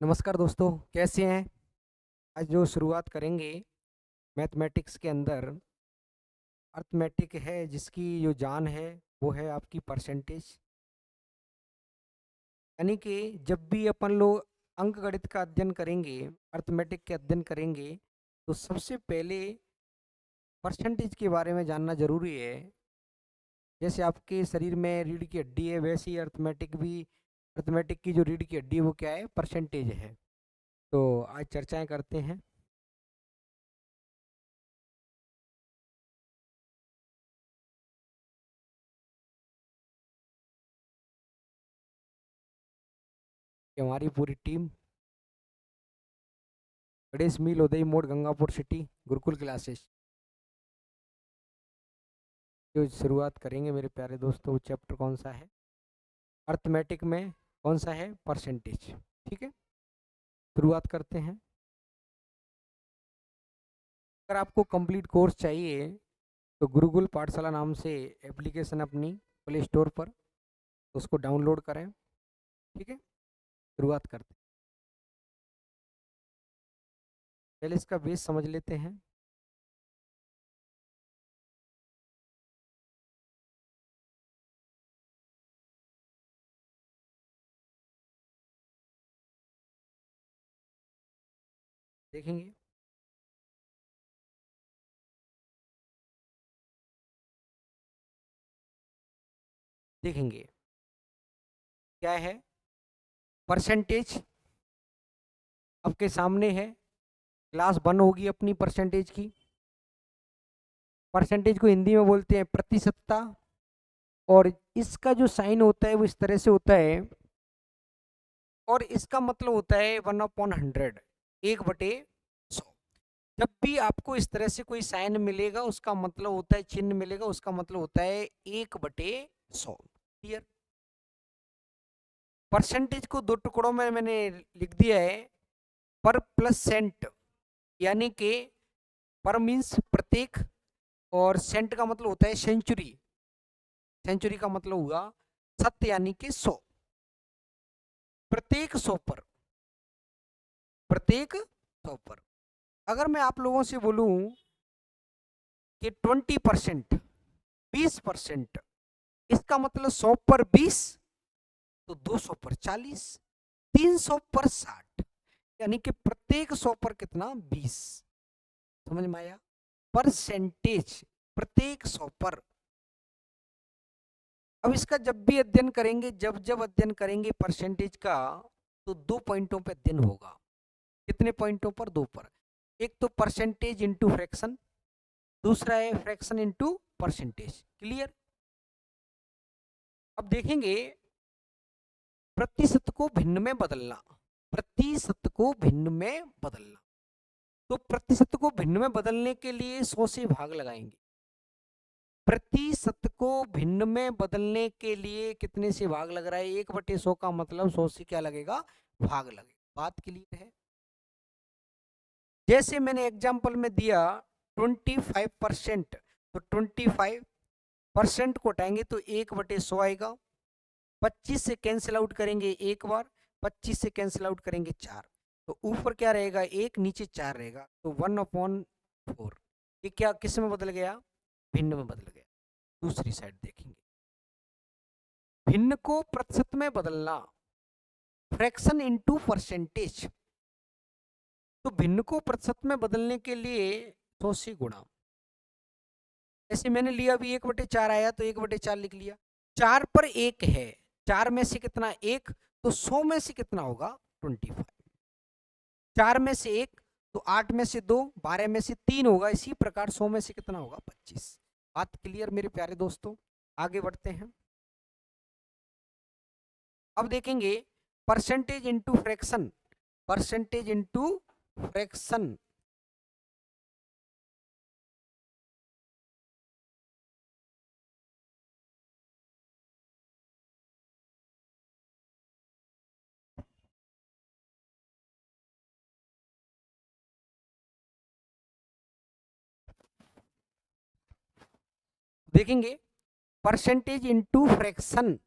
नमस्कार दोस्तों, कैसे हैं? आज जो शुरुआत करेंगे मैथमेटिक्स के अंदर, अर्थमेटिक है जिसकी जो जान है वो है आपकी परसेंटेज। यानी कि जब भी अपन लोग अंकगणित का अध्ययन करेंगे, अर्थमेटिक के अध्ययन करेंगे, तो सबसे पहले परसेंटेज के बारे में जानना ज़रूरी है। जैसे आपके शरीर में रीढ़ की हड्डी है, वैसे ही अर्थमेटिक की जो रीढ़ की हड्डी है वो क्या है? परसेंटेज है। तो आज चर्चाएँ करते हैं। कि हमारी पूरी टीम गणेश मिल, उदय मोड़, गंगापुर सिटी, गुरुकुल क्लासेस जो शुरुआत करेंगे मेरे प्यारे दोस्तों। वो चैप्टर कौन सा है? अर्थमेटिक में कौन सा है? परसेंटेज। ठीक है, शुरुआत करते हैं। अगर आपको कंप्लीट कोर्स चाहिए तो गुरुकुल पाठशाला नाम से एप्लीकेशन अपनी प्ले स्टोर पर, तो उसको डाउनलोड करें। ठीक है, शुरुआत करते हैं। पहले इसका बेस समझ लेते हैं। देखेंगे, देखेंगे क्या है परसेंटेज। आपके सामने है, क्लास 1 होगी अपनी परसेंटेज की। परसेंटेज को हिंदी में बोलते हैं प्रतिशतता, और इसका जो साइन होता है वो इस तरह से होता है, और इसका मतलब होता है 1/100, 1/100। जब भी आपको इस तरह से कोई साइन मिलेगा, उसका मतलब होता है, चिन्ह मिलेगा, उसका मतलब होता है 1/100। क्लियर? परसेंटेज को दो टुकड़ों में मैंने लिख दिया है, पर प्लस सेंट, यानी कि पर मीन्स प्रत्येक, और सेंट का मतलब होता है सेंचुरी। सेंचुरी का मतलब हुआ सत्य, यानी कि 100। प्रत्येक 100 पर, प्रत्येक 100 पर अगर मैं आप लोगों से बोलूं कि 20%, 20%, इसका मतलब 100 पर 20, तो 200 पर 40, 300 पर 60, यानी कि प्रत्येक 100 पर कितना? 20। समझ में आया? परसेंटेज प्रत्येक 100 पर। अब इसका जब भी अध्ययन करेंगे, जब जब अध्ययन करेंगे परसेंटेज का, तो 2 पॉइंटों पे अध्ययन होगा। कितने पॉइंटों पर? 2 पर। एक तो परसेंटेज इंटू फ्रैक्शन, दूसरा है फ्रैक्शन इंटू परसेंटेज। क्लियर? अब देखेंगे प्रतिशत को भिन्न में बदलना। प्रतिशत को भिन्न में बदलना, तो प्रतिशत को भिन्न में बदलने के लिए 100 से भाग लगाएंगे। प्रतिशत को भिन्न में बदलने के लिए कितने से भाग लग रहा है? 1/100 का मतलब 100 से क्या लगेगा? भाग लगेगा। बात क्लियर है? जैसे मैंने एग्जाम्पल में दिया 25%, तो 25% को हटाएंगे तो 1/100 आएगा। 25 से कैंसिल आउट करेंगे एक बार, 25 से कैंसिल आउट करेंगे 4, तो ऊपर क्या रहेगा? 1, नीचे 4 रहेगा, तो 1/4। ये क्या किस में बदल गया? भिन्न में बदल गया। दूसरी साइड देखेंगे, भिन्न को प्रतिशत में बदलना, फ्रैक्शन इनटू परसेंटेज। तो भिन्न को प्रतिशत में बदलने के लिए 100 से गुणा। ऐसे मैंने लिया, अभी 1/4 आया तो 1/4 लिख लिया। 4 पर 1 है, 4 में से कितना? 1, तो 100 में से कितना होगा? 25। 4 में से 1, तो 8 में से 2, 12 में से 3 होगा। इसी प्रकार 100 में से कितना होगा? 25। बात क्लियर मेरे प्यारे दोस्तों? आगे बढ़ते हैं। अब देखेंगे percentage into fraction, percentage into fraction. देखेंगे परसेंटेज इंटू फ्रैक्शन।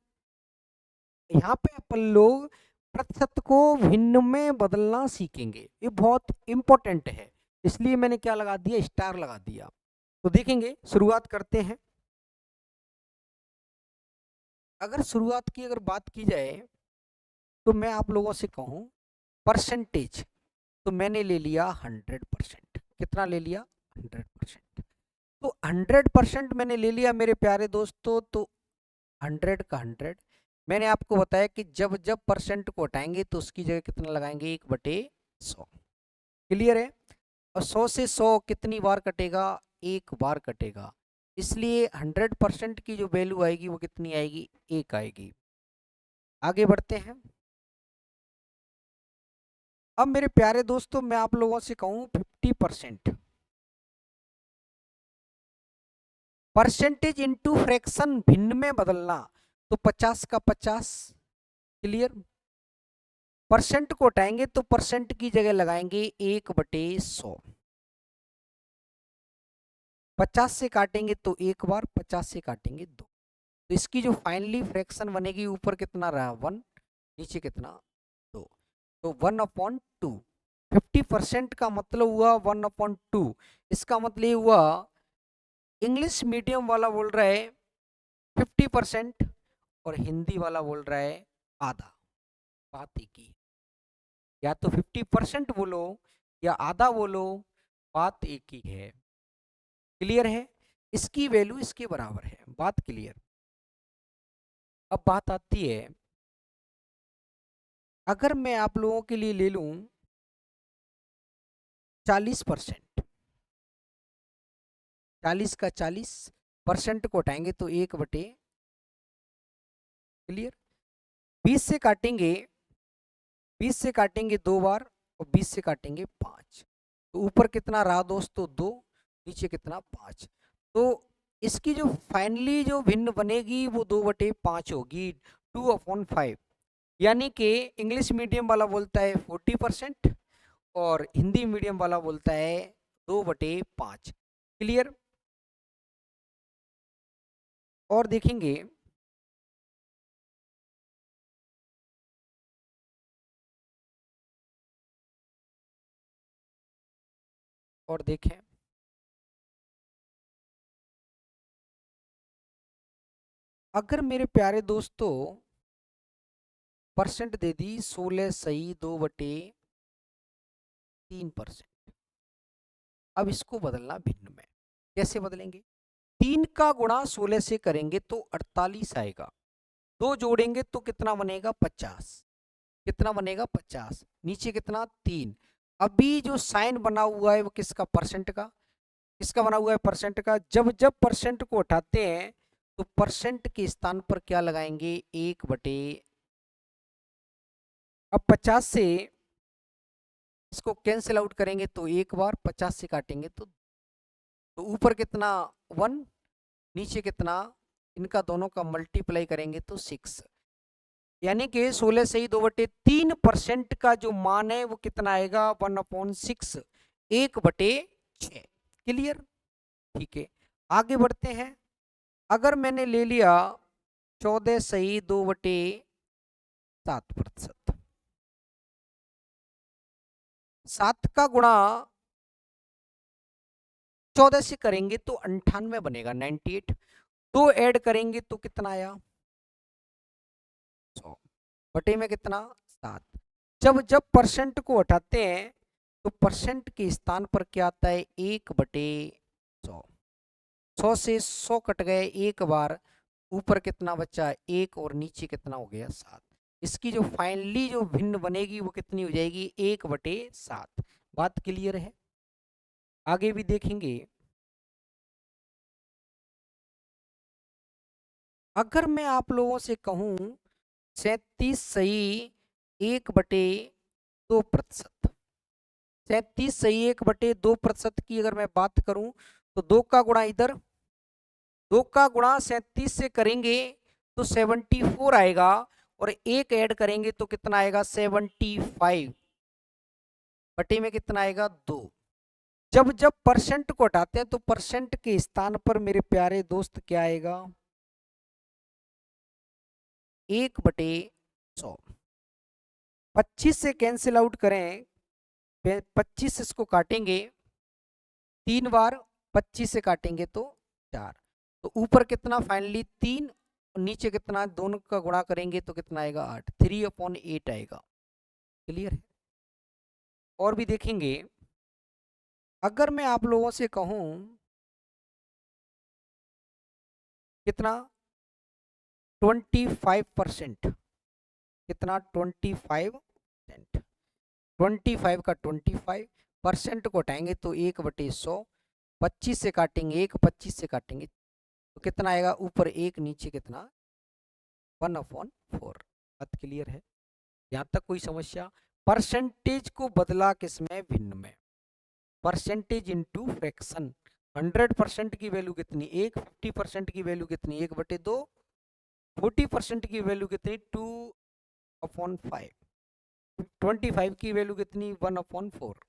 यहाँ पे अपन लोग प्रतिशत को भिन्न में बदलना सीखेंगे। ये बहुत इंपॉर्टेंट है, इसलिए मैंने क्या लगा दिया, स्टार लगा दिया। तो देखेंगे, शुरुआत करते हैं। अगर शुरुआत की अगर बात की जाए तो मैं आप लोगों से कहूं परसेंटेज, तो मैंने ले लिया 100%। कितना ले लिया? 100%। तो 100% मैंने ले लिया मेरे प्यारे दोस्तों। तो 100 का 100, मैंने आपको बताया कि जब जब परसेंट को हटाएंगे तो उसकी जगह कितना लगाएंगे, 1/100। क्लियर है? और 100 से 100 कितनी बार कटेगा? एक बार कटेगा। इसलिए 100% की जो वैल्यू आएगी वो कितनी आएगी? 1 आएगी। आगे बढ़ते हैं। अब मेरे प्यारे दोस्तों मैं आप लोगों से कहूं 50%, परसेंटेज इंटू फ्रैक्शन भिन्न में बदलना, तो 50 का 50। क्लियर? परसेंट को हटाएंगे तो परसेंट की जगह लगाएंगे 1/100। 50 से काटेंगे तो एक बार, 50 से काटेंगे दो। तो इसकी जो फाइनली फ्रैक्शन बनेगी, ऊपर कितना रहा 1, नीचे कितना 2, तो 1/2। 50% का मतलब हुआ 1/2। इसका मतलब ये हुआ इंग्लिश मीडियम वाला बोल रहा है 50% और हिंदी वाला बोल रहा है आधा। बात एक ही, या तो 50% बोलो या आधा बोलो, बात एक ही है। क्लियर है? इसकी वैल्यू इसके बराबर है। बात क्लियर? अब बात आती है, अगर मैं आप लोगों के लिए ले लूं 40%, 40 का 40, परसेंट को हटाएंगे तो 1/, क्लियर? 20 से काटेंगे, 20 से काटेंगे दो बार और 20 से काटेंगे 5। तो ऊपर कितना रहा दोस्तों 2, नीचे कितना 5। तो इसकी जो फाइनली जो भिन्न बनेगी वो 2/5 होगी, 2/5। यानी कि इंग्लिश मीडियम वाला बोलता है 40% और हिंदी मीडियम वाला बोलता है 2/5। क्लियर? और देखेंगे, और देखें, अगर मेरे प्यारे दोस्तों परसेंट दे दी 16 सही 2/3%। अब इसको बदलना भिन्न में, कैसे बदलेंगे? 3 का गुणा 16 से करेंगे तो 48 आएगा। 2 जोड़ेंगे तो कितना बनेगा? 50। कितना बनेगा? 50। नीचे कितना? 3। अभी जो साइन बना हुआ है वो किसका? परसेंट का। किसका बना हुआ है? परसेंट का। जब जब परसेंट को उठाते हैं तो परसेंट के स्थान पर क्या लगाएंगे? 1/। अब 50 से इसको कैंसिल आउट करेंगे तो एक बार, 50 से काटेंगे तो ऊपर कितना 1, नीचे कितना, इनका दोनों का मल्टीप्लाई करेंगे तो 6। यानी कि 16 से ही 2/3% का जो मान है वो कितना आएगा? 1/6, 1/6। क्लियर? ठीक है, आगे बढ़ते हैं। अगर मैंने ले लिया 14 सही 2/7%, 7 का गुणा 14 से करेंगे तो 98 बनेगा, 98। 2 ऐड करेंगे तो कितना आया? 100 बटे में कितना? 7। जब जब परसेंट को हटाते हैं तो परसेंट के स्थान पर क्या आता है? 1/100। 100 से 100 कट गए एक बार, ऊपर कितना बचा? 1 और नीचे कितना हो गया? 7। इसकी जो फाइनली जो भिन्न बनेगी वो कितनी हो जाएगी? 1/7। बात क्लियर है? आगे भी देखेंगे। अगर मैं आप लोगों से कहूं 37 सही 1/2%, 37 सही 1/2% की अगर मैं बात करूं तो 2 का गुणा इधर, 2 का गुणा 37 से करेंगे तो 74 आएगा और एक ऐड करेंगे तो कितना आएगा? 75 बटे में कितना आएगा? 2। जब जब परसेंट को हटाते हैं तो परसेंट के स्थान पर मेरे प्यारे दोस्त क्या आएगा? 1/100। 25 से कैंसिल आउट करें, 25 इसको काटेंगे 3 बार, 25 से काटेंगे तो 4, तो ऊपर कितना फाइनली 3, नीचे कितना, दोनों का गुणा करेंगे तो कितना आएगा 8, 3/8 आएगा। क्लियर है। और भी देखेंगे, अगर मैं आप लोगों से कहूं कितना 25%, कितना 25%, 25 का 25% को हटाएंगे तो 1/100, 25 से काटेंगे 1, 25 से काटेंगे तो कितना आएगा, ऊपर 1 नीचे कितना 1/4। बात क्लियर है। यहाँ तक कोई समस्या? परसेंटेज को बदला किसमें, भिन्न में। परसेंटेज इंटू फ्रैक्शन, 100% की वैल्यू कितनी 1, 50% की वैल्यू कितनी 1/2, 40% की वैल्यू कितनी 2/5, 25 की वैल्यू कितनी 1/4।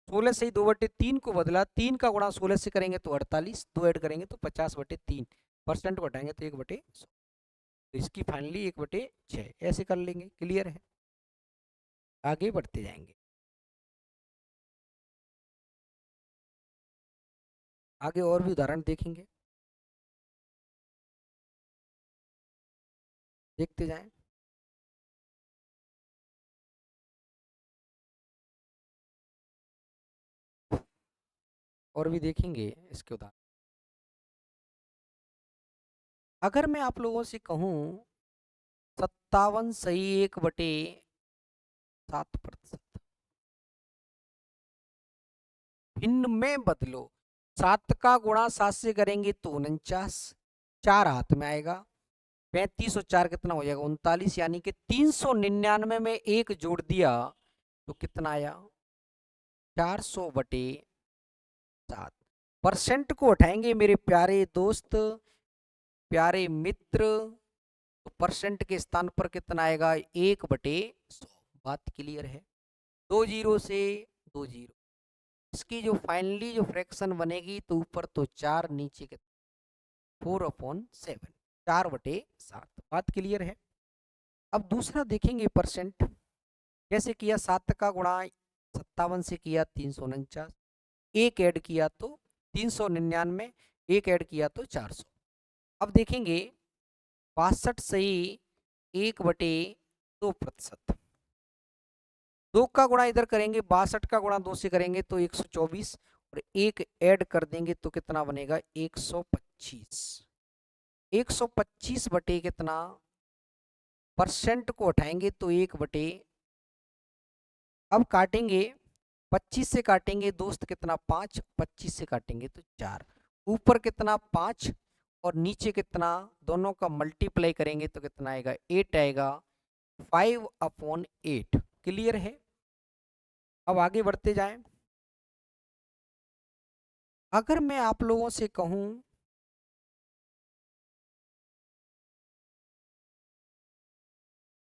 16 से ही 2/3 को बदला, 3 का गुणा 16 से करेंगे तो 48, 2 ऐड करेंगे तो 50/3, परसेंट को हटाएंगे तो 1/100, तो इसकी फाइनली 1/6 ऐसे कर लेंगे। क्लियर है। आगे बढ़ते जाएंगे, आगे और भी उदाहरण देखेंगे, देखते जाएं। और भी देखेंगे इसके उदाहरण। अगर मैं आप लोगों से कहूं 57 सही 1/7%, भिन्न में बदलो, 7 का गुणा 7 से करेंगे तो 49, 4 हाथ में आएगा, 35 और 4 कितना हो जाएगा 39, यानी कि 399 में 1 जोड़ दिया तो कितना आया 400/7। परसेंट को उठाएंगे मेरे प्यारे दोस्त, प्यारे मित्र, तो परसेंट के स्थान पर कितना आएगा 1/100। बात क्लियर है। 2 जीरो से 2 जीरो, इसकी जो फाइनली जो फ्रैक्शन बनेगी तो ऊपर तो 4, नीचे के 4/7, 4/7। बात क्लियर है। अब दूसरा देखेंगे परसेंट, कैसे किया, 7 का गुणा 57 से किया 349, एक ऐड किया तो 399, एक ऐड किया तो 400। अब देखेंगे 62 सही 1/2%, 2 का गुणा इधर करेंगे, 62 का गुणा 2 से करेंगे तो 124, और एक ऐड कर देंगे तो कितना बनेगा 125, 125 बटे कितना, परसेंट को हटाएंगे तो 1/, अब काटेंगे 25 से काटेंगे दोस्त कितना 5, 25 से काटेंगे तो 4, ऊपर कितना 5 और नीचे कितना, दोनों का मल्टीप्लाई करेंगे तो कितना आएगा 8 आएगा, 5/8। क्लियर है। अब आगे बढ़ते जाएं। अगर मैं आप लोगों से कहूं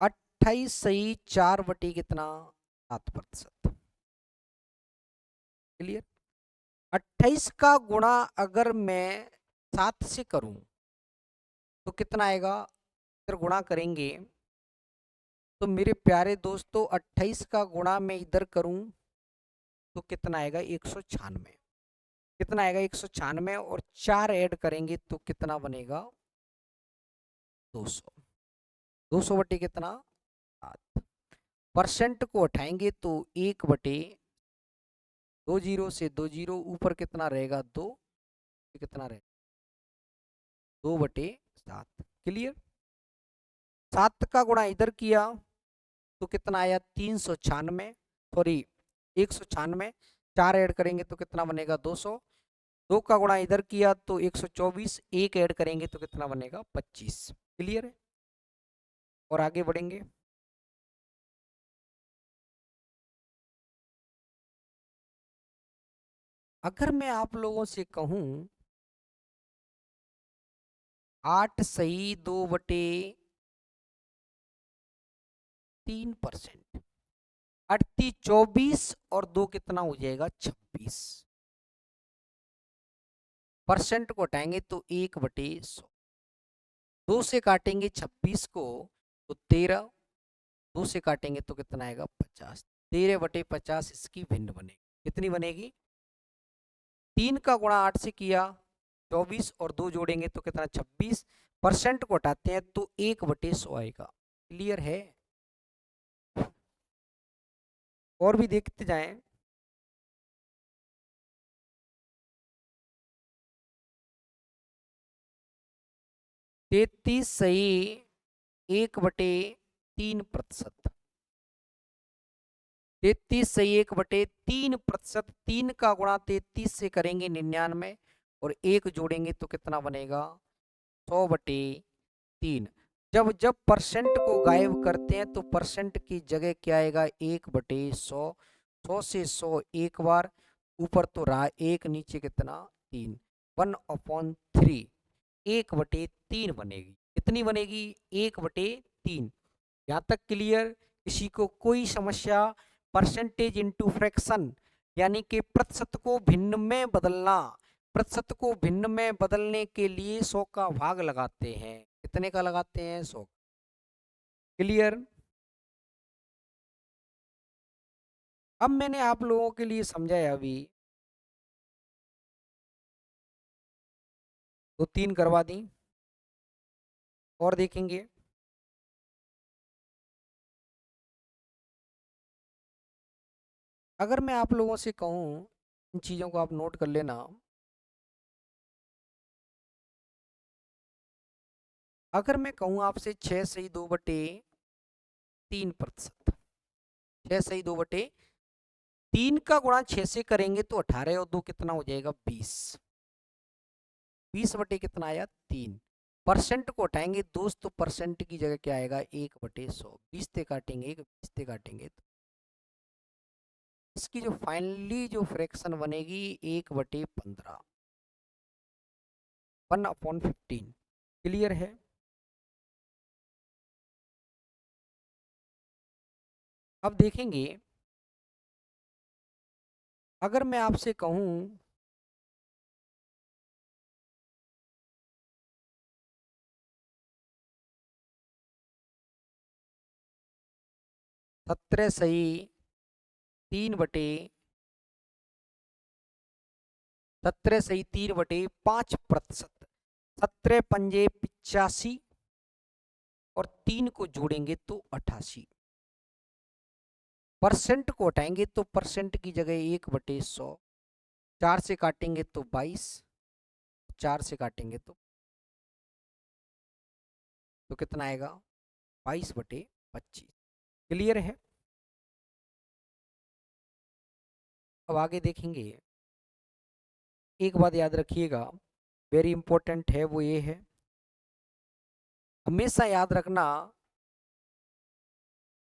28 सही 4 बटे कितना 7%। क्लियर। 28 का गुणा अगर मैं 7 से करूं तो कितना आएगा, इधर गुणा करेंगे तो मेरे प्यारे दोस्तों 28 का गुणा मैं इधर करूं तो कितना आएगा 196, कितना आएगा 196, और 4 ऐड करेंगे तो कितना बनेगा 200, 200 बटे कितना 7, परसेंट को उठाएंगे तो 1/2 जीरो से 2 जीरो, ऊपर कितना रहेगा 2, कितना रहेगा 2/7। क्लियर। 7 का गुणा इधर किया तो कितना आया 396, सॉरी 196, 4 ऐड करेंगे तो कितना बनेगा 200, 2 का गुणा इधर किया तो 124, एक ऐड करेंगे तो कितना बनेगा 25। क्लियर है। और आगे बढ़ेंगे। अगर मैं आप लोगों से कहूं 8 सही 2/3%, 38, 24 और 2 कितना हो जाएगा 26, परसेंट को हटाएंगे तो 1/100, 2 से काटेंगे 26 को तो 13, 2 से काटेंगे तो कितना आएगा 50। 13/50 इसकी भिन्न बनेगी। कितनी बनेगी? 3 का गुणा 8 से किया 24 और 2 जोड़ेंगे तो कितना 26। परसेंट को हटाते हैं तो 1/100 आएगा। क्लियर है? और भी देखते जाएं। तैतीस सही 1/3%। 33 सही 1/3%। 3 का गुणा 33 से करेंगे 99 और 1 जोड़ेंगे तो कितना बनेगा 100/3। जब जब परसेंट को गायब करते हैं तो परसेंट की जगह क्या आएगा 1/100। 100 से 100 एक बार, ऊपर तो रहा 1, नीचे कितना 3। 1/3 1/3 बनेगी। कितनी बनेगी? 1/3। यहाँ तक क्लियर? किसी को कोई समस्या? परसेंटेज इनटू फ्रैक्शन यानी कि प्रतिशत को भिन्न में बदलना। प्रतिशत को भिन्न में बदलने के लिए 100 का भाग लगाते हैं। कितने का लगाते हैं? 100। क्लियर? अब मैंने आप लोगों के लिए समझाया अभी, तो 3 करवा दी और देखेंगे। अगर मैं आप लोगों से कहूं, इन चीजों को आप नोट कर लेना। अगर मैं कहूं आपसे 6 सही 2/3%, 6 सही 2/3 का गुणा 6 से करेंगे तो 18 और 2 कितना हो जाएगा 20। 20 कितना आया 3। परसेंट को हटाएंगे दोस्त तो परसेंट की जगह क्या आएगा 1/100। 20 से काटेंगे 1, 20 से काटेंगे तो इसकी जो फाइनली जो फ्रैक्शन बनेगी 1/15, 1/15। क्लियर है? अब देखेंगे, अगर मैं आपसे कहूं 17 सही 3/5%। 17 पंजे 85 और 3 को जोड़ेंगे तो 88। परसेंट को हटाएंगे तो परसेंट की जगह 1/100। 4 से काटेंगे तो 22, 4 से काटेंगे तो कितना आएगा 22/25। क्लियर है? अब आगे देखेंगे। एक बात याद रखिएगा, वेरी इंपॉर्टेंट है, वो ये है, हमेशा याद रखना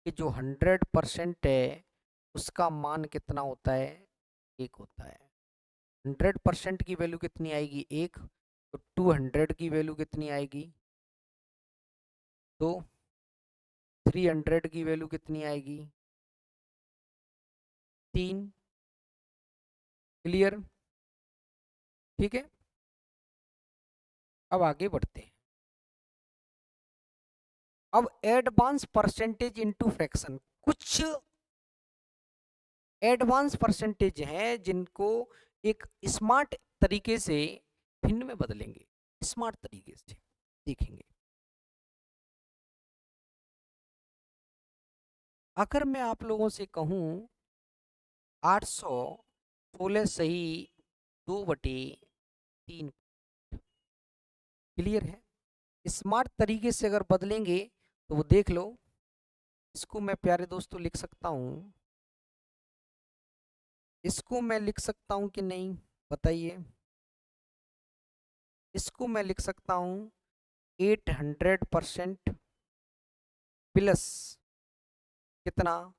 कि जो 100% है उसका मान कितना होता है? 1 होता है। 100% की वैल्यू कितनी आएगी? 1। तो 200 की वैल्यू कितनी आएगी? 2। 300 की वैल्यू कितनी आएगी? 3। क्लियर? ठीक है, अब आगे बढ़ते हैं। अब एडवांस परसेंटेज इनटू फ्रैक्शन। कुछ एडवांस परसेंटेज हैं जिनको एक स्मार्ट तरीके से भिन्न में बदलेंगे। स्मार्ट तरीके से देखेंगे। अगर मैं आप लोगों से कहूं 816 सही 2/3। क्लियर है? स्मार्ट तरीके से अगर बदलेंगे तो वो देख लो। इसको मैं प्यारे दोस्तों लिख सकता हूं, इसको मैं लिख सकता हूं कि नहीं बताइए? इसको मैं लिख सकता हूं 800% प्लस कितना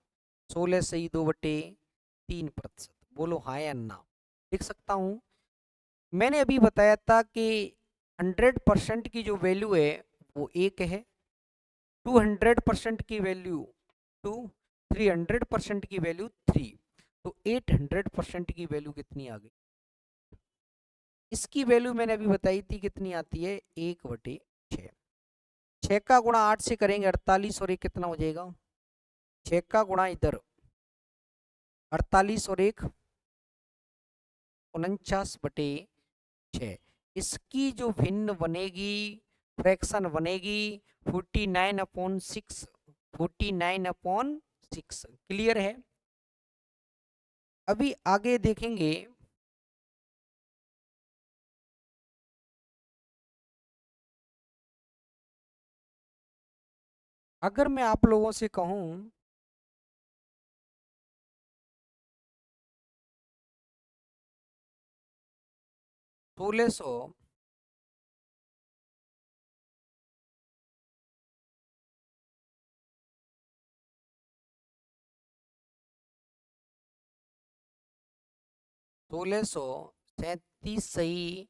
16 सही 2/3%। बोलो हाँ या ना? लिख सकता हूं। मैंने अभी बताया था कि 100% की जो वैल्यू है वो 1 है, 200% की वैल्यू 2, 300% की वैल्यू 3। तो 800% की वैल्यू कितनी आ गई? इसकी वैल्यू मैंने अभी बताई थी कितनी आती है 1/6। 6 का गुणा 8 से करेंगे 48 और ये कितना हो जाएगा 6 का गुणा इधर 48 और 1 49/6। इसकी जो भिन्न बनेगी, फ्रैक्शन बनेगी 49/6। 49/6 क्लियर है। अभी आगे देखेंगे, अगर मैं आप लोगों से कहूं 1600 1637 सही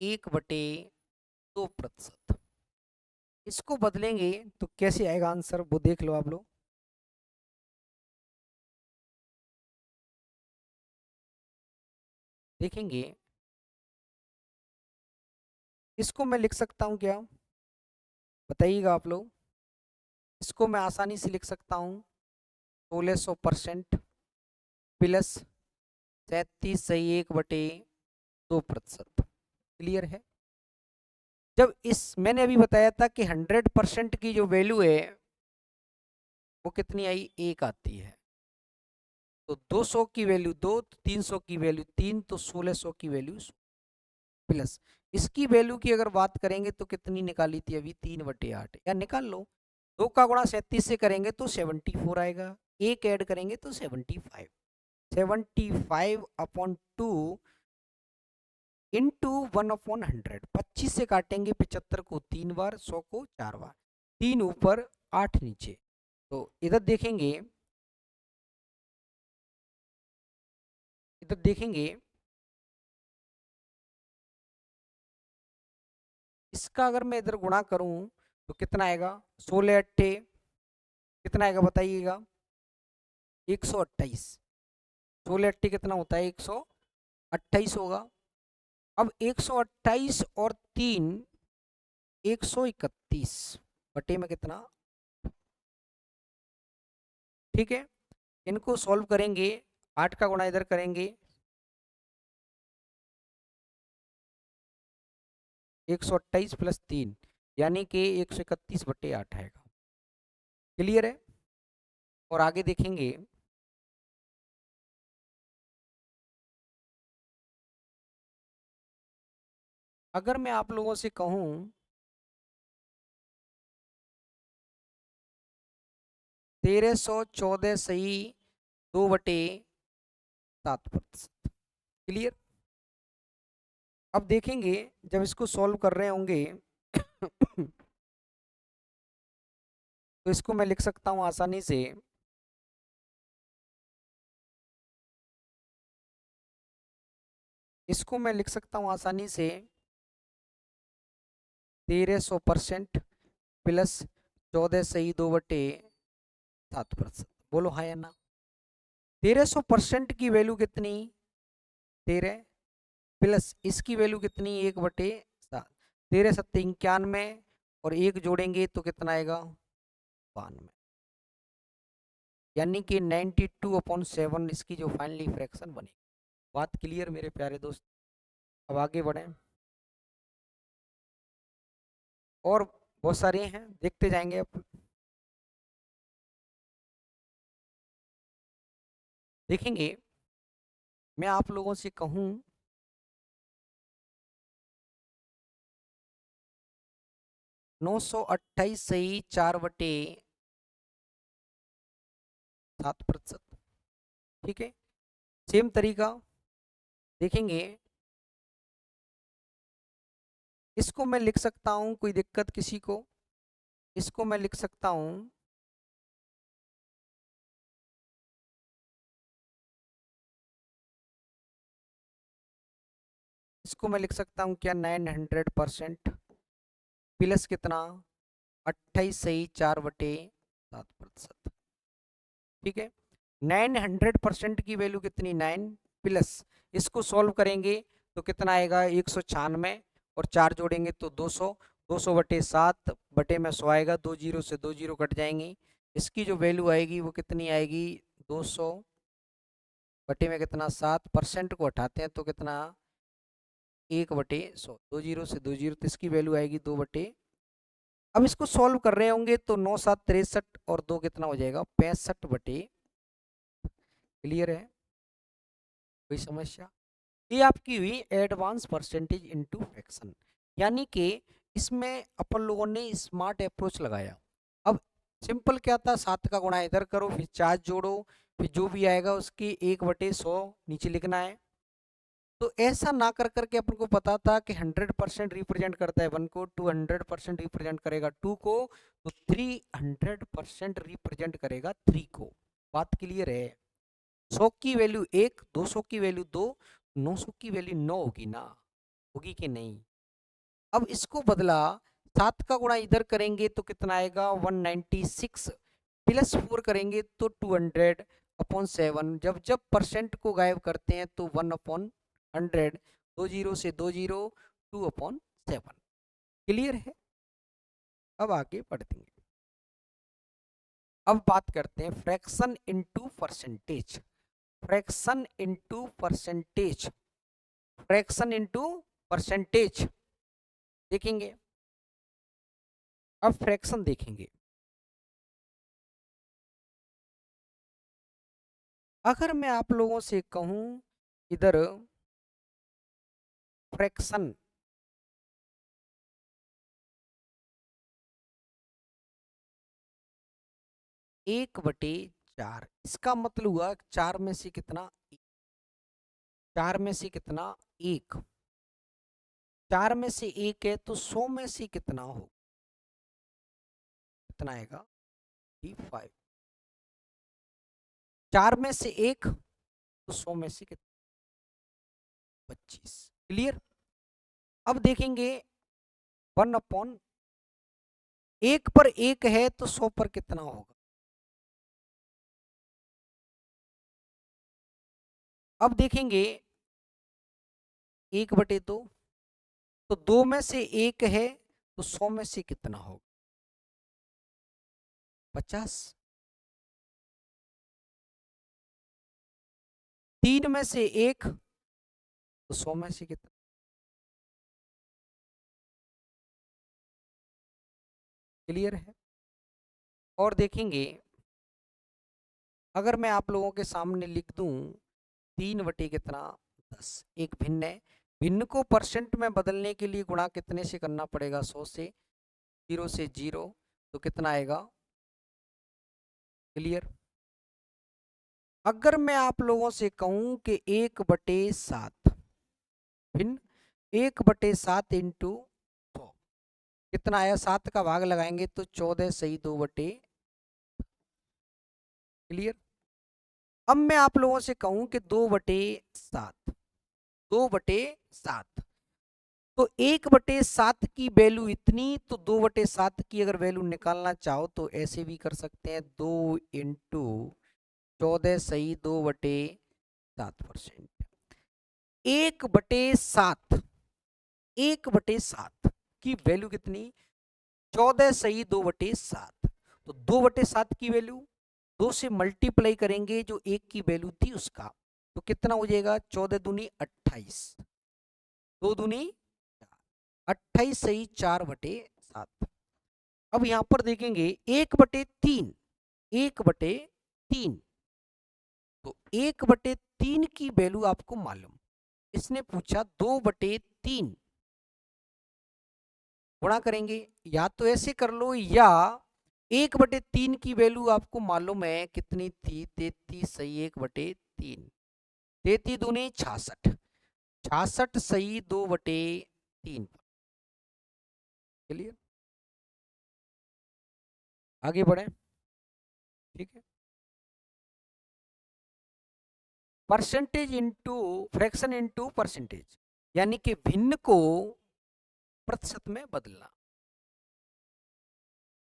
1/2%। इसको बदलेंगे तो कैसे आएगा आंसर, वो देख लो आप लोग। देखेंगे, इसको मैं लिख सकता हूं क्या, बताइएगा आप लोग। इसको मैं आसानी से लिख सकता हूं 1600% प्लस 37 सही 1/2%। क्लियर है। जब इस मैंने अभी बताया था कि 100% की जो वैल्यू है वो कितनी आई, 1 आती है। तो 200 की वैल्यू 2, तो 300 की वैल्यू 3, तो 1600 की वैल्यू प्लस इसकी वैल्यू की अगर बात करेंगे तो कितनी निकाली थी अभी, 3/8, या निकाल लो। 2 का गुणा 37 से करेंगे तो 74 आएगा, एक ऐड करेंगे तो 75। 75/2 इंटू 1/100। 25 से काटेंगे 75 को 3 बार, 100 को 4 बार, 3 ऊपर 8 नीचे। तो इधर देखेंगे, इसका अगर मैं इधर गुणा करूं तो कितना आएगा, 16 अट्ठे कितना आएगा बताइएगा, 128। 16 अट्ठे कितना होता है, 128 होगा। अब 128 और 3 131 बटे में कितना, ठीक है। इनको सॉल्व करेंगे, 8 का गुणा इधर करेंगे 128 प्लस 3 यानी कि 131/8 आएगा। क्लियर है। और आगे देखेंगे, अगर मैं आप लोगों से कहूं 1314 सही 2/7%। क्लियर। अब देखेंगे जब इसको सॉल्व कर रहे होंगे तो इसको मैं लिख सकता हूं आसानी से, इसको मैं लिख सकता हूं आसानी से 1300% प्लस 14 सही 2/7%। बोलो हाँ या ना। 1300% की वैल्यू कितनी, 13 प्लस इसकी वैल्यू कितनी, 1/7। 13 सत्ते 91 और 1 जोड़ेंगे तो कितना आएगा, 92। यानी कि 92/7 इसकी जो फाइनली फ्रैक्शन बनेगी। बात क्लियर मेरे प्यारे दोस्त। अब आगे बढ़े, और बहुत सारे हैं, देखते जाएंगे। अब देखेंगे, मैं आप लोगों से कहूं 928 सही 4/7%। ठीक है। सेम तरीका देखेंगे, इसको मैं लिख सकता हूं, कोई दिक्कत किसी को, इसको मैं लिख सकता हूं इसको मैं लिख सकता हूं क्या, 900% प्लस कितना, 28 सही 4/7%। ठीक है। 900% की वैल्यू कितनी, 9 प्लस इसको सॉल्व करेंगे तो कितना आएगा, 196 और 4 जोड़ेंगे तो 200। 200/7 बटे में 100 आएगा, 2 जीरो से 2 जीरो कट जाएंगी। इसकी जो वैल्यू आएगी वो कितनी आएगी, 200 बटे में कितना 7%, को हटाते हैं तो कितना 1/100, 2 जीरो से 2 जीरो, तो इसकी वैल्यू आएगी 2/। अब इसको सॉल्व कर रहे होंगे तो 9 7 63 और 2 कितना हो जाएगा 65/। क्लियर है, कोई समस्या? ये आपकी हुई एडवांस परसेंटेज इनटू फ्रैक्शन, यानी कि इसमें अपन लोगों ने स्मार्ट अप्रोच लगाया। अब सिंपल क्या था, 7 का गुणा इधर करो, फिर 4 जोड़ो, फिर जो भी आएगा उसकी 1/100 नीचे लिखना है। तो ऐसा ना कर करके अपन को पता था कि 100% रिप्रेजेंट करता है 1 को, 200% रिप्रेजेंट करेगा 2 को, तो 300% रिप्रेजेंट करेगा 3 को। बात क्लियर है? 100 की वैल्यू 1, 200 की वैल्यू 2, 900 की वैल्यू 9 होगी ना, होगी कि नहीं? अब इसको बदला, 7 का गुणा इधर करेंगे तो कितना आएगा 196, प्लस 4 करेंगे तो 200/7। जब जब परसेंट को गायब करते हैं तो 1/100, 2 जीरो से 2 जीरो, 2/7। क्लियर है? अब आगे बढ़ते हैं। अब बात करते हैं fraction into percentage. Fraction into percentage, fraction into percentage देखेंगे। अब फ्रैक्शन देखेंगे। अगर मैं आप लोगों से कहूं इधर फ्रैक्शन, एक बटे 4, इसका मतलब हुआ 4 में से कितना, 4 में से कितना 1, 4 में से 1 है तो 100 में से कितना हो, कितना आएगा 5। 4 में से 1 तो 100 में से कितना 25। क्लियर? अब देखेंगे 1/1 पर 1 है तो 100 पर कितना होगा। अब देखेंगे 1/2, तो 2 में से 1 है तो 100 में से कितना होगा 50। 3 में से 1 तो 100 में से कितना, क्लियर है? और देखेंगे अगर मैं आप लोगों के सामने लिख दूं 3/10, एक भिन्न है, भिन्न को परसेंट में बदलने के लिए गुणा कितने से करना पड़ेगा 100 से, 0 से 0, तो कितना आएगा। क्लियर? अगर मैं आप लोगों से कहूं कि 1/7 भिन्न 1/7 इंटू 100 कितना आया, 7 का भाग लगाएंगे तो 14 सही 2/। क्लियर? अब मैं आप लोगों से कहूं कि 2/7, 2/7, तो 1/7 की वैल्यू इतनी, तो 2/7 की अगर वैल्यू निकालना चाहो तो ऐसे भी कर सकते हैं, 2 इंटू 14 सही 2/7%। 1/7, 1/7 की वैल्यू कितनी, 14 सही 2/7, तो 2/7 की वैल्यू 2 से मल्टीप्लाई करेंगे जो 1 की वैल्यू थी उसका, तो कितना हो जाएगा 14 दूनी 28, 2 दूनी 28 सही 4/7। अब यहां पर देखेंगे 1/3, 1/3, तो 1/3 की वैल्यू आपको मालूम, इसने पूछा 2/3 गुणा करेंगे, या तो ऐसे कर लो, या 1/3 की वैल्यू आपको मालूम है कितनी थी 33 सही 1/3, 33 दूनी 66, 66 सही 2/3। क्लियर? आगे बढ़े, ठीक है। Percentage into fraction into percentage, यानी कि भिन्न को प्रतिशत में बदलना।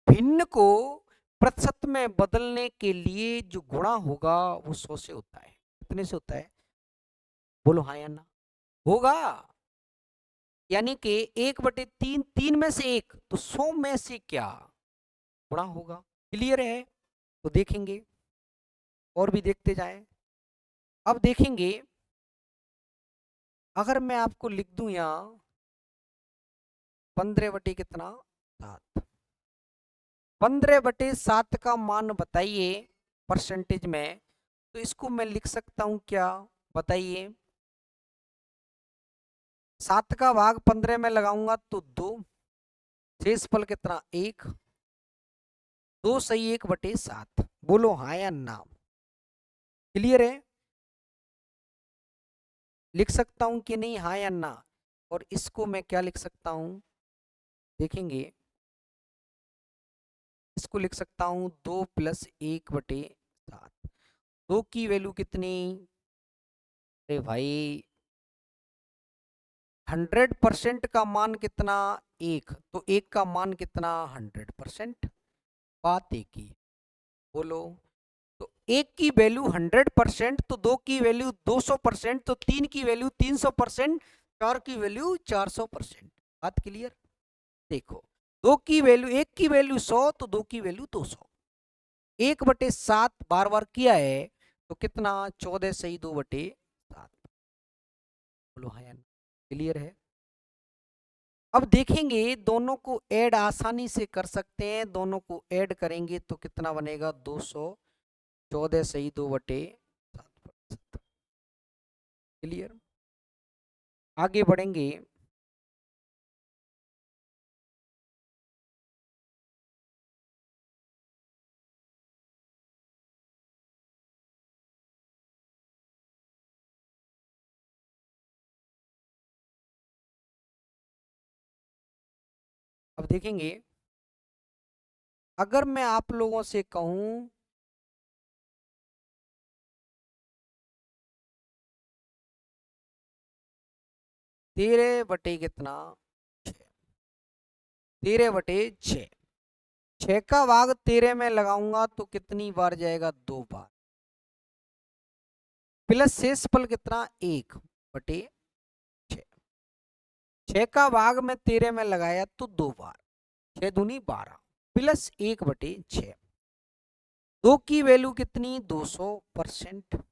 भिन्न को प्रतिशत में बदलने के लिए जो गुणा होगा वो 100 से होता है। कितने से होता है, बोलो हाँ या ना? होगा, यानी कि 1/3, 3 में से 1 तो 100 में से क्या गुणा होगा। क्लियर है? तो देखेंगे और भी देखते जाएं। अब देखेंगे अगर मैं आपको लिख दूं यहाँ 15/कितना 7, 15/7 का मान बताइए परसेंटेज में। तो इसको मैं लिख सकता हूं क्या, बताइए। 7 का भाग 15 में लगाऊंगा तो 2, शेषफल कितना 1, 2 सही 1/7। बोलो हाँ या ना। क्लियर है, लिख सकता हूं कि नहीं, हाँ या ना। और इसको मैं क्या लिख सकता हूं, देखेंगे। इसको लिख सकता हूं 2 + 1/7। 2 की वैल्यू कितनी, अरे भाई 100% का मान कितना 1, तो 1 का मान कितना 100%। बात एक ही, बोलो। तो 1 की वैल्यू 100%, तो 2 की वैल्यू 200%, तो 3 की वैल्यु 300%, 4 की वैल्यू 400%। बात क्लियर। देखो 2 की वैल्यू, 1 की वैल्यू 100, तो 2 की वैल्यू 200। 1/7 बार बार किया है तो कितना 14 सही 2/7। बोलो हाँ, क्लियर है। अब देखेंगे दोनों को ऐड आसानी से कर सकते हैं। दोनों को ऐड करेंगे तो कितना बनेगा 214 सही 2/7। क्लियर, आगे बढ़ेंगे। अब देखेंगे अगर मैं आप लोगों से कहूं 13/कितना 6, 13/6, 6 का भाग 13 में लगाऊंगा तो कितनी बार जाएगा 2 बार, प्लस शेषफल कितना 1/6। 6 का भाग में 13 में लगाया तो 2 बार, 6 दूनी 12, प्लस 1/6। 2 की वैल्यू कितनी 200%,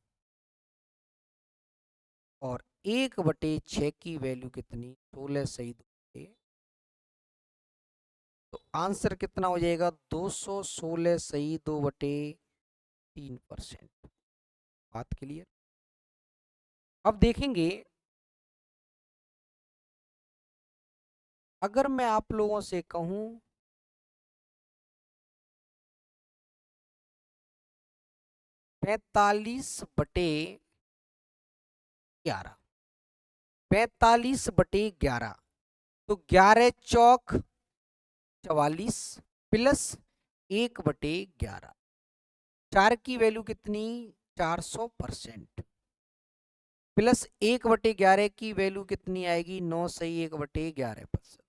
और 1/6 की वैल्यू कितनी 16 सही 2। तो आंसर कितना हो जाएगा 216 सही 2/3%। बात क्लियर। अब देखेंगे अगर मैं आप लोगों से कहूं 45/11, 45/11, तो 11 चौक 44, प्लस 1/11, 4 की वैल्यू कितनी 400%, प्लस 1/11 की वैल्यू कितनी आएगी 9 सही 1/11%।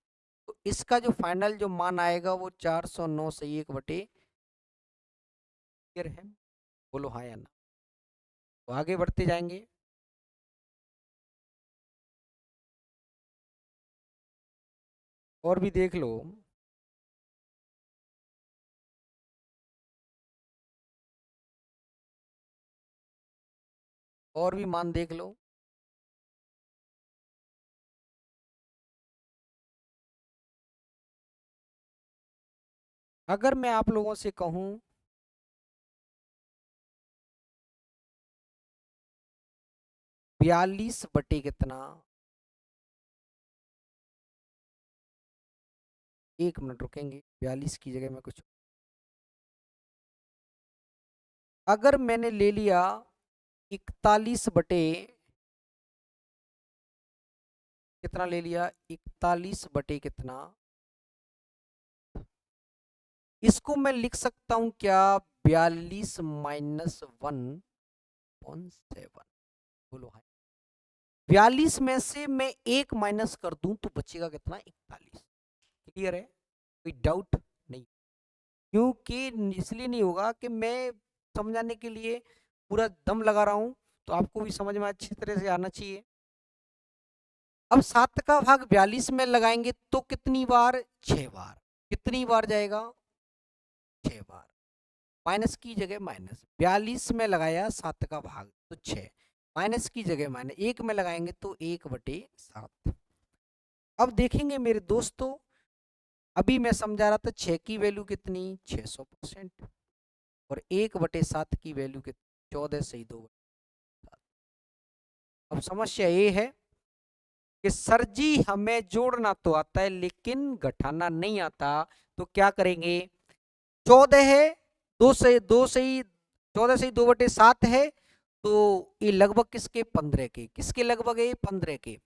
तो इसका जो फाइनल जो मान आएगा वो 409 सही 1/11 है। बोलो हाँ या ना। तो आगे बढ़ते जाएंगे। और भी देख लो, और भी मान देख लो। अगर मैं आप लोगों से कहूं 42/कितना, 1 मिनट रुकेंगे, 42 की जगह में कुछ, अगर मैंने ले लिया 41/कितना ले लिया 41/कितना, इसको मैं लिख सकता हूं क्या 42 - 1/7। बोलो हाँ। 42 में से मैं 1 माइनस कर दूं तो बचेगा कितना 41। क्लियर है, कोई डाउट नहीं। क्योंकि इसलिए नहीं होगा कि मैं समझाने के लिए पूरा दम लगा रहा हूं, तो आपको भी समझ में अच्छी तरह से आना चाहिए। अब 7 का भाग 42 में लगाएंगे तो कितनी बार 6 बार, कितनी बार जाएगा 6 बार। माइनस की जगह माइनस, 42 में लगाया 7 का भाग तो 6, माइनस की जगह माइनस, 1 में लगाएंगे तो 1/7। अब देखेंगे मेरे दोस्तों, अभी मैं समझा रहा था 6 की वैल्यू कितनी 600% और 1/7 की वैल्यू कितनी 14 सही 2। अब समस्या ये है कि सर जी हमें जोड़ना तो आता है लेकिन घटाना नहीं आता, तो क्या करेंगे, 14 है, 2 से 2/7 है, तो ये लगभग किसके 15 के, किसके लगभग है 15 के,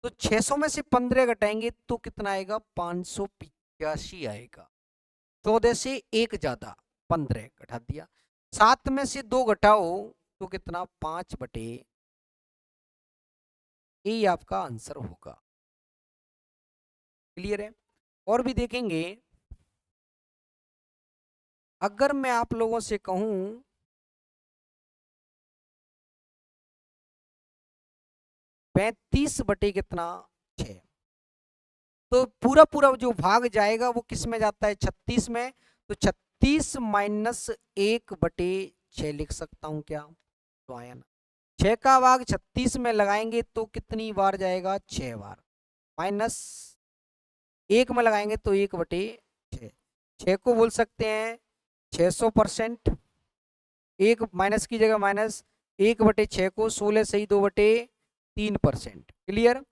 तो 600 में से 15 घटाएंगे तो कितना आएगा 585 आएगा। 14 से 1 ज्यादा 15 घटा दिया, 7 में से 2 घटाओ तो कितना 5/, ये आपका आंसर होगा। क्लियर है। और भी देखेंगे, अगर मैं आप लोगों से कहूं 35 कितना 6, तो पूरा पूरा जो भाग जाएगा वो किस में जाता है 36 में, तो 36 माइनस 1/6 लिख सकता हूं क्या, तो आया ना, 6 का भाग 36 में लगाएंगे तो कितनी बार जाएगा 6 बार, माइनस 1 में लगाएंगे तो 1/6, 6 को बोल सकते हैं 600%, 1 माइनस की जगह माइनस, 1/6 को 16 सही 2/3%। क्लियर।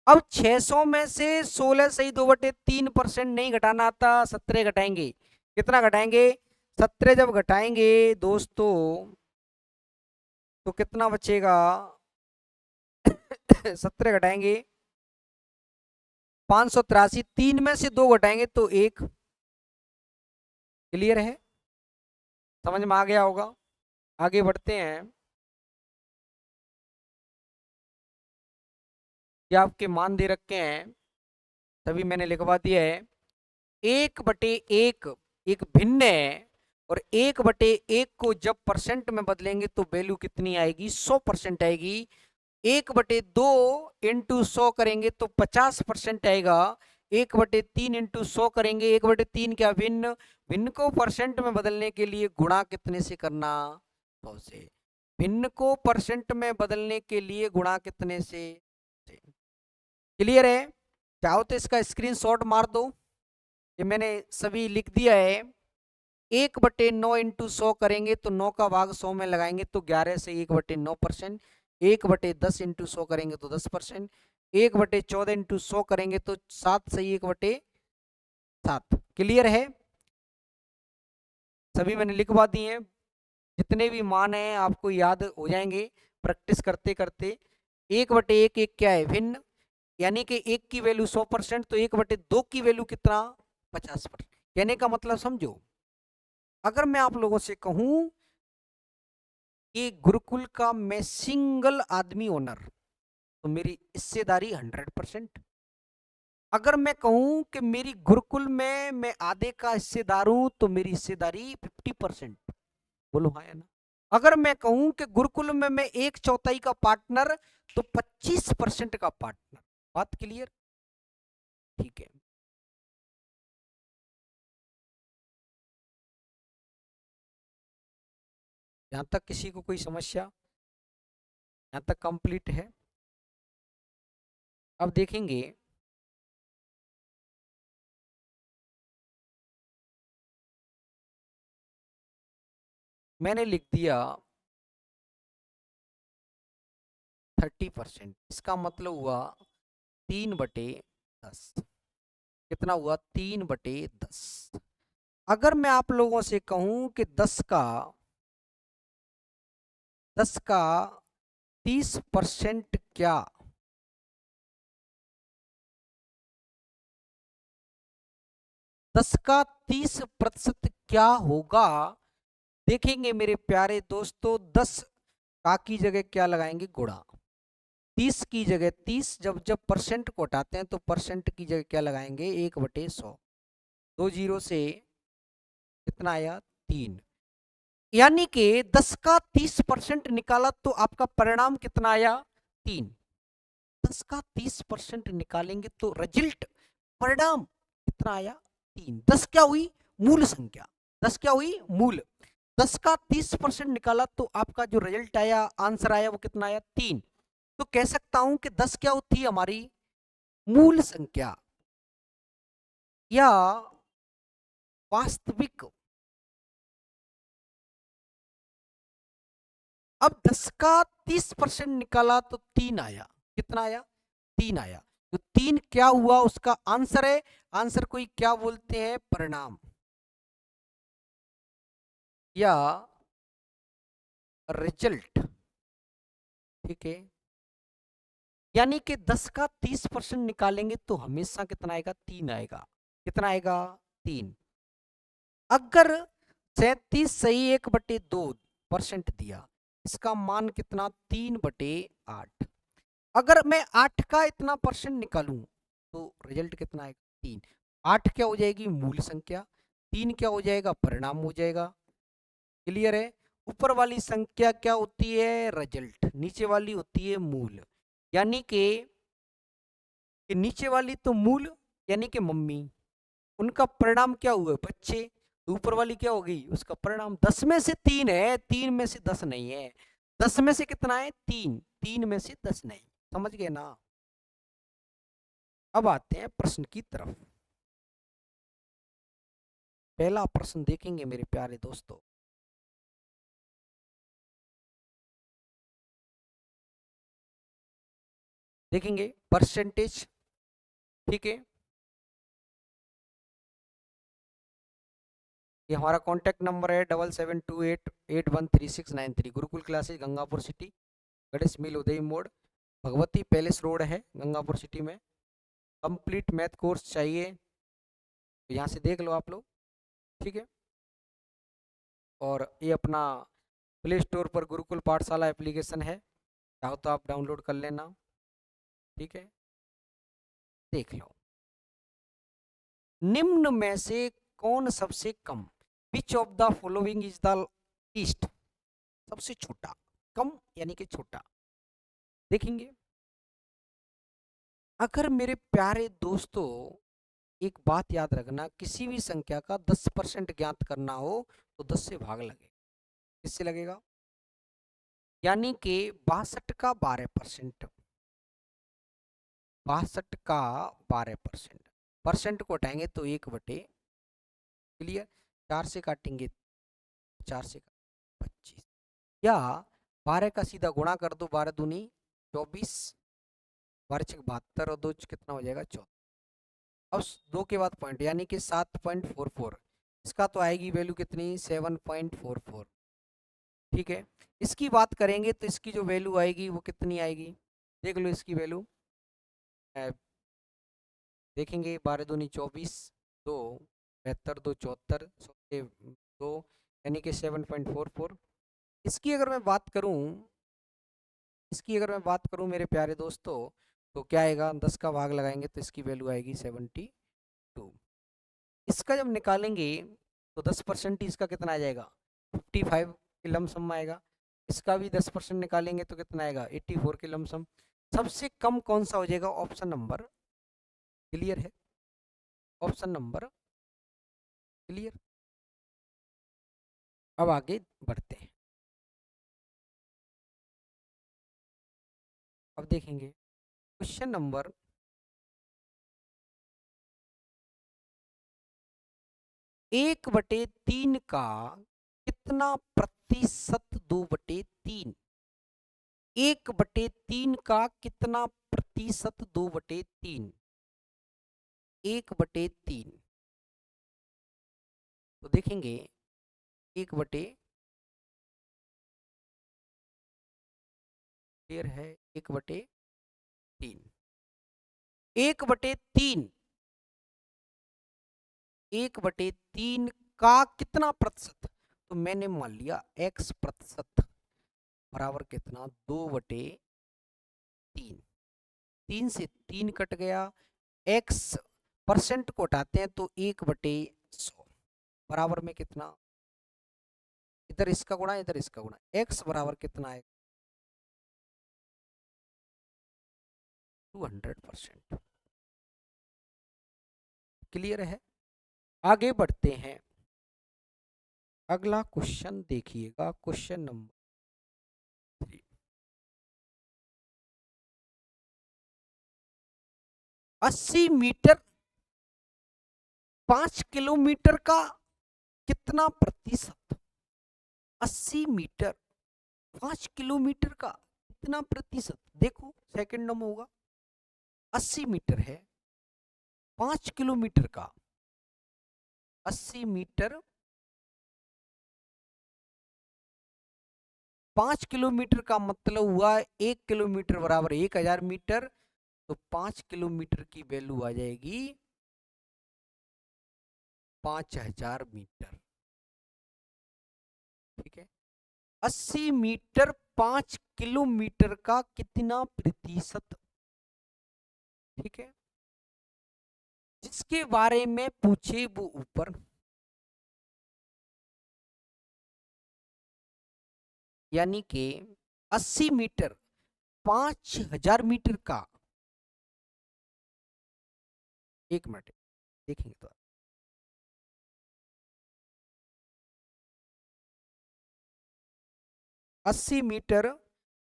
अब 600 में से 16 सही 2/3% नहीं घटाना आता, 17 घटाएंगे, कितना घटाएंगे 17 जब घटाएंगे दोस्तों तो कितना बचेगा 17 घटाएंगे 583, 3 में से 2 घटाएंगे तो 1। क्लियर है, समझ में आ गया होगा। आगे बढ़ते हैं, ये आपके मान दे रखे हैं तभी मैंने लिखवा दिया है। 1/1 एक भिन्न है और 1/1 को जब परसेंट में बदलेंगे तो वैल्यू कितनी आएगी 100% आएगी। 1/2 इंटू 100 करेंगे तो 50% आएगा। 1/3 इंटू 100 करेंगे, 1/3 क्या भिन्न, भिन्न को परसेंट में बदलने के लिए गुणा कितने से करना 100 से, भिन्न को परसेंट में बदलने के लिए गुणा कितने से। क्लियर है, चाहो तो इसका स्क्रीनशॉट मार दो, ये मैंने सभी लिख दिया है। 1/9 इंटू 100 करेंगे तो 9 का भाग 100 में लगाएंगे तो 11 से 1/9%। 1/10 इंटू 100 करेंगे तो 10%। 1/14 इंटू 100 करेंगे तो 7 से 1/7। क्लियर है, सभी मैंने लिखवा दिए हैं, जितने भी मान हैं आपको याद हो जाएंगे प्रैक्टिस करते करते। 1/1 एक क्या है भिन्न, यानी कि 1 की वैल्यू 100%, तो 1/2 की वैल्यू कितना 50%। कहने का मतलब समझो, अगर मैं आप लोगों से कहूं कि गुरुकुल का मैं सिंगल आदमी ओनर, तो मेरी हिस्सेदारी 100%। अगर मैं कहूं कि मेरी गुरुकुल में मैं आधे का हिस्सेदार हूं तो मेरी हिस्सेदारी 50%। बोलो हाँ या ना। अगर मैं कहूं कि गुरुकुल में मैं 1/4 का पार्टनर तो 25% का पार्टनर। बात क्लियर, ठीक है। यहां तक किसी को कोई समस्या, यहां तक कंप्लीट है। अब देखेंगे, मैंने लिख दिया 30%, इसका मतलब हुआ 3/10। कितना हुआ 3/10। अगर मैं आप लोगों से कहूं कि 10 का 30% क्या, 10 का 30% क्या होगा, देखेंगे मेरे प्यारे दोस्तों। 10 का की जगह क्या लगाएंगे गुणा, 30 की जगह 30, जब जब परसेंट को हटाते हैं तो परसेंट की जगह क्या लगाएंगे 1/100। 2 जीरो से कितना आया 3, यानी कि 10 का 30% निकाला तो आपका परिणाम कितना आया 3। 10 का 30% निकालेंगे तो रिजल्ट परिणाम कितना आया 3। 10 क्या हुई मूल संख्या, 10 क्या हुई मूल, 10 का 30% निकाला तो आपका जो रिजल्ट आया, आंसर आया, वो कितना आया? 3। तो कह सकता हूं कि 10 क्या होती है? हमारी मूल संख्या या वास्तविक। अब 10 का 30% निकाला तो 3 आया। कितना आया? 3 आया। तो 3 क्या हुआ? उसका आंसर है। आंसर को ही क्या बोलते हैं? परिणाम या रिजल्ट। ठीक है, यानी कि 10 का 30% निकालेंगे तो हमेशा कितना आएगा? 3 आएगा। कितना आएगा? 3। अगर 37 सही 1/2% दिया, इसका मान कितना? 3/8। अगर मैं 8 का इतना परसेंट निकालूं तो रिजल्ट कितना आएगा? 3। 8 क्या हो जाएगी? मूल संख्या। 3 क्या हो जाएगा? परिणाम हो जाएगा। क्लियर है? ऊपर वाली संख्या क्या होती है? रिजल्ट। नीचे वाली होती है मूल। यानी कि नीचे वाली तो मूल, यानी कि मम्मी, उनका परिणाम क्या हुआ? बच्चे। तो ऊपर वाली क्या हो गई? उसका परिणाम। 10 में से 3 है, 3 में से 10 नहीं है। 10 में से कितना है? 3। 3 में से 10 नहीं। समझ गए ना? अब आते हैं प्रश्न की तरफ। पहला प्रश्न देखेंगे मेरे प्यारे दोस्तों। देखेंगे परसेंटेज। ठीक है, ये हमारा कॉन्टैक्ट नंबर है 7728813693। गुरुकुल क्लासेस गंगापुर सिटी, गणेश मिल उदय मोड़, भगवती पैलेस रोड है गंगापुर सिटी में। कंप्लीट मैथ कोर्स चाहिए तो यहाँ से देख लो आप लोग। ठीक है, और ये अपना प्ले स्टोर पर गुरुकुल पाठशाला एप्लीकेशन है, चाहो तो आप डाउनलोड कर लेना। ठीक है, देख लो। निम्न में से कौन सबसे कम? Which of the following is the least? सबसे छोटा। कम यानी कि छोटा। देखेंगे। अगर मेरे प्यारे दोस्तों, एक बात याद रखना, किसी भी संख्या का 10% ज्ञात करना हो तो 10 से भाग लगे। किससे लगेगा? यानी कि 62 का 12%। 62 का 12%। परसेंट को हटाएंगे तो 1/। क्लियर? 4 से काटेंगे, 4 से 25, या 12 का सीधा गुणा कर दो, 12 दूनी 24, 12 छक 72 और 2 कितना हो जाएगा? 14। अब 2 के बाद पॉइंट, यानी कि 7.44। इसका तो आएगी वैल्यू कितनी? 7.44। ठीक है, इसकी बात करेंगे तो इसकी जो वैल्यू आएगी वो कितनी आएगी? देख लो इसकी वैल्यू। देखेंगे, 12 दूनी 24, 2 72, 2 74, 2, यानी कि 7.44। इसकी अगर मैं बात करूं, इसकी अगर मैं बात करूं मेरे प्यारे दोस्तों, तो क्या आएगा? 10 का भाग लगाएंगे तो इसकी वैल्यू आएगी 72। इसका जब निकालेंगे तो 10% इसका कितना आ जाएगा? 55 के लमसम आएगा। इसका भी 10% निकालेंगे तो कितना आएगा? 84 के लमसम। सबसे कम कौन सा हो जाएगा? Option number. क्लियर है? Option number. क्लियर? अब आगे बढ़ते हैं। अब देखेंगे क्वेश्चन नंबर 1/3 का कितना प्रतिशत? 2/3। 1/3 का कितना प्रतिशत? 2/3। 1/3। तो देखेंगे 1/, क्लियर है? 1/3। 1/3। 1/3 का कितना प्रतिशत? तो मैंने मान लिया x प्रतिशत बराबर कितना? 2/3। 3 से 3 कट गया। x परसेंट को हटाते हैं तो 1/100 बराबर में कितना? इधर इसका गुणा, इधर इसका गुणा, x बराबर कितना है? 200%। क्लियर है? आगे बढ़ते हैं। अगला क्वेश्चन देखिएगा, क्वेश्चन नंबर 3। 80 मीटर 5 किलोमीटर का कितना प्रतिशत? 80 मीटर 5 किलोमीटर का कितना प्रतिशत? देखो सेकंड में होगा। 80 मीटर है 5 किलोमीटर का, 80 मीटर 5 किलोमीटर का मतलब हुआ 1 किलोमीटर बराबर 1000 मीटर। तो 5 किलोमीटर की वैल्यू आ जाएगी 5000 मीटर। ठीक है, 80 मीटर 5 किलोमीटर का कितना प्रतिशत? ठीक है, जिसके बारे में पूछे वो ऊपर, यानी कि 80 मीटर 5000 मीटर का, एक मिनट देखेंगे तो 80 मीटर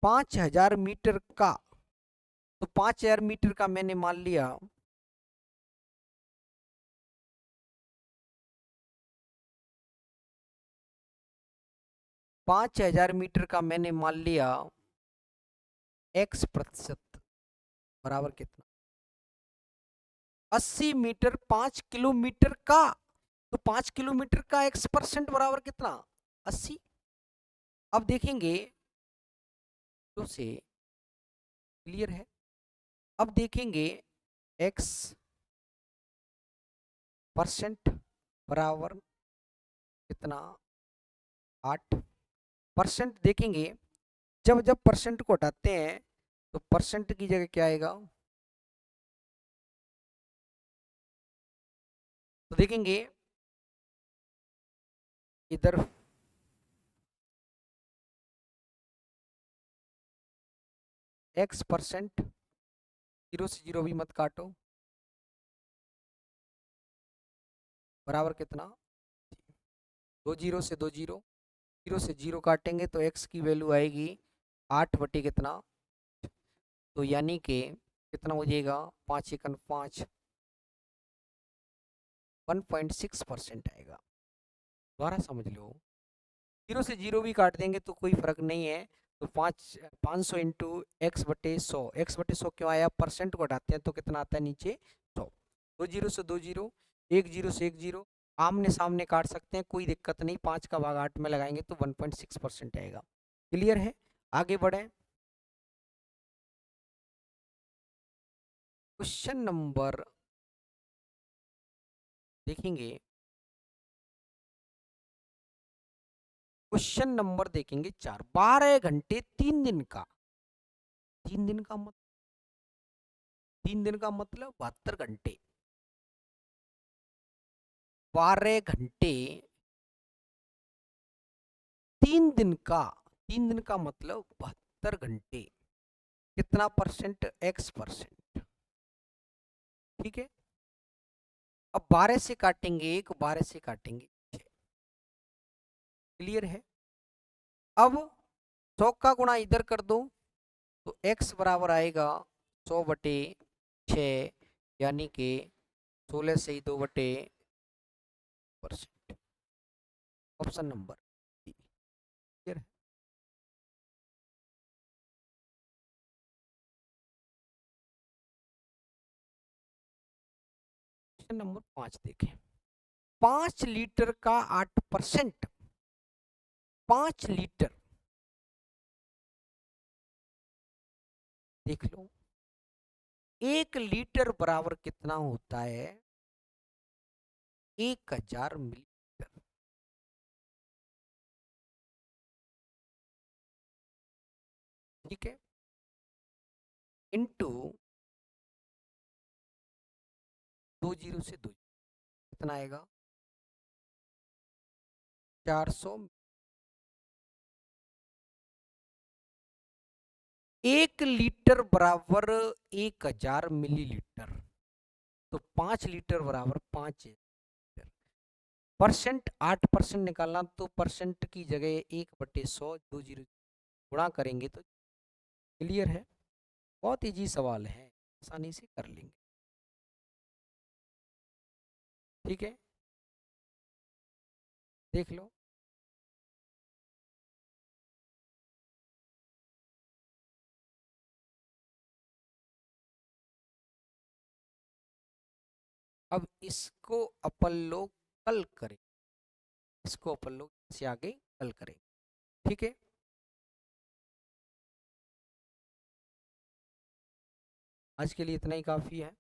5000 मीटर का, तो 5000 मीटर का मैंने मान लिया 5000 मीटर का मैंने मान लिया x प्रतिशत बराबर कितना? 80 मीटर 5 किलोमीटर का, तो 5 किलोमीटर का x% बराबर कितना? 80। अब देखेंगे तो से क्लियर है। अब देखेंगे x परसेंट बराबर कितना? 8%। देखेंगे जब जब परसेंट को हटाते हैं तो परसेंट की जगह क्या आएगा? तो देखेंगे इधर x%, 0 से 0 भी मत काटो, बराबर कितना? 2 जीरो से 2 जीरो, 0 से 0 काटेंगे तो x की वैल्यू आएगी 8 बटे कितना? तो यानी कि कितना हो जाएगा? 5 एकन 5, 1.6% आएगा। दोबारा समझ लो, 0 से 0 भी काट देंगे तो कोई फर्क नहीं है। तो 500 इंटू एक्स बटे 100, एक्स बटे 100 क्यों आया? परसेंट को हटाते हैं तो कितना आता है नीचे? 100। 2 जीरो से 2 जीरो, 1 जीरो से 1 जीरो, आमने सामने काट सकते हैं, कोई दिक्कत नहीं। 5 का भाग 8 में लगाएंगे तो 1.6% आएगा। क्लियर है? आगे बढ़े, क्वेश्चन नंबर देखेंगे, क्वेश्चन नंबर देखेंगे 4। 12 घंटे 3 दिन का, 3 दिन का मतलब 3 दिन का मतलब 72 घंटे। 12 घंटे 3 दिन का, 3 दिन का मतलब 72 घंटे, कितना परसेंट? x%। ठीक है, अब 12 से काटेंगे 1, 12 से काटेंगे 6। क्लियर है? अब 100 का गुणा इधर कर दो तो x बराबर आएगा 100 बटे 6, यानी कि 16 से ही 2 बटे %। Option number B. क्लियर है? क्वेश्चन नंबर 5 देखें। 5 लीटर का 8%, 5 लीटर, देख लो 1 लीटर बराबर कितना होता है? 1000 मिलीलीटर। ठीक है, इंटू 2 जीरो से 2, कितना आएगा? 400। 1 लीटर बराबर 1000 मिलीलीटर, तो 5 लीटर बराबर 5 लीटर। परसेंट 8% निकालना, तो परसेंट की जगह 1/100 दो जीरो गुणा करेंगे तो क्लियर है। बहुत इजी सवाल है, आसानी से कर लेंगे। ठीक है, देख लो। अब इसको अपन लोग कल करें, इसको अपन लोग से आगे कल करें। ठीक है, आज के लिए इतना ही काफ़ी है।